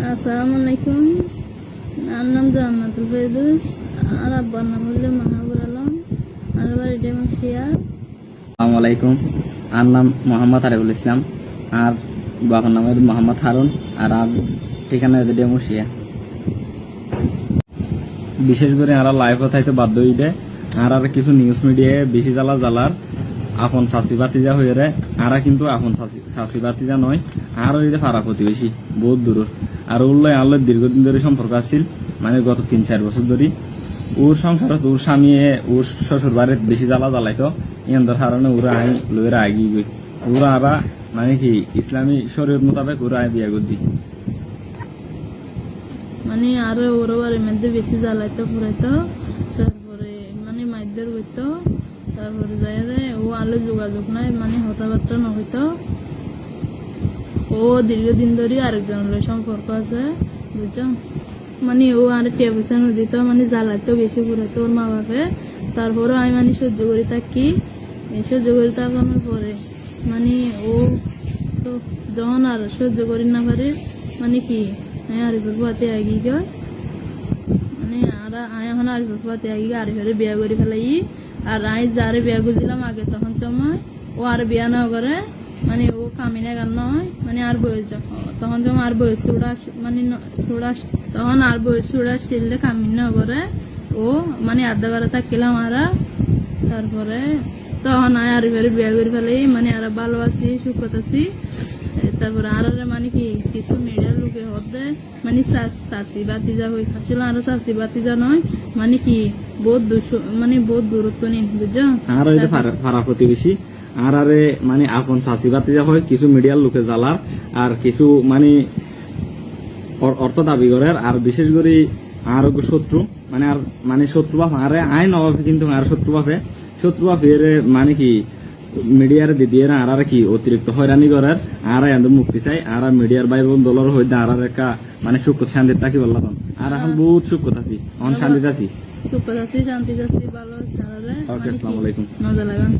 আসসালামু আলাইকুম। আমার নাম জান্নাতুল ফেরদৌস, আর আব্বার নাম হলো মাহবুব আলম, আর বাড়ি ডেমোশিয়া। আসসালামু আলাইকুম। আর নাম মোহাম্মদ আরিফুল ইসলাম, আর বাবার নাম মোহাম্মদ হারুন, আর ঠিকানা হচ্ছে ডেমোশিয়া। বিশেষ করে আর লাইভ হইতে বাধ্য হইতে আর কিছু নিউজ মিডিয়ায় বেশি জ্বালার আপন চাষি বাতিজা হয়ে রে, আর কিন্তু আপন চাষি বাতিজা নয়, আর ওই ফারা প্রতিবেশী বহুত দূরের। আর উল্লয় আল্লাহ দীর্ঘদিন ধরে সম্পর্ক আসছিল, মানে গত 3-4 বছর ধরে। ওর সংসারত ওর স্বামী ওর শ্বশুর বাড়ির বেশি জ্বালাইতো, এর কারণে ওরা আই লইরা আগিয়ে গই। ওরা আরা মানে কি ইসলামী শরীয়ত মোতাবেক ওরা বিয়া করছি। মানে আরো ওর বাড়ির মধ্যে বেশি জ্বালাইতো পুরাইতো, তারপরে মানে মাইদের হইতো, তারপরে যাই ও আলো যোগাযোগ নাই, মানে হতাবার্তা না হইতো। ও দীর্ঘদিন ধরে আরেকজনের সম্পর্ক আছে, বুঝছো? মানে ও আর টেবুসানো দিত, মানে জ্বালাইতো বেশি পুরাইতো ওর মা বাপে। তারপরে আমি মানে সহ্য করি থাকি, সহ্য করি থাকানোর পরে মানে ও তো যখন আর সহ্য করি না পারে, মানে কি আরিফের পাতে আগি গয়, মানে আর এখন আরিফের পাতে আগি আরিফের বিয়া করে ফেলাই। আর আমি যারে বিয়া করছিলাম আগে তখন সময় ও আর বিয়া না করে, মানে ও কামিনা গান নয়, মানে আর বয়স তখন সময় আর বয়স মানে তখন আর বয়স শিললে কামিন না করে ও, মানে আধা বারে থাকলাম আর। তারপরে তখন আরিফের বিয়া করে ফেলাই, মানে আর ভালো আছি, সুখত আছি। তারপরে আর মানে কি কিছু মিডিয়ার লোকে হতে মানে চাষি বাতিজা হয়ে আসছিল, আর চাষি বাতিজা নয়, মানে কি বহুত মানে বহুত দূরত্ব নিন, বুঝছো? আর ওই যে ফারা প্রতিবেশী আর আরে মানে আপন চাষি বাতিজা হয়, কিছু মিডিয়ার লোকে জ্বালার, আর কিছু মানে অর্থ দাবি করে। আর বিশেষ করে আর শত্রু, মানে আর মানে শত্রু বাপ আরে আইন অভাবে, কিন্তু আর শত্রু বাপের মানে কি মিডিয়ার দিদিয়ে আর কি অতিরিক্ত হয়রানি করার, আর মুক্তি চাই। আর মিডিয়ার ভাই বোন দলের হইতে আর একটা মানে সুখ শান্তি থাকি বললাম। আর এখন বহুত সুখ আছি, এখন শান্তিতে আছি, সুখ আছি, শান্তিতে আছি, ভালো আছে। আসসালামু আলাইকুম। মজা লাগান।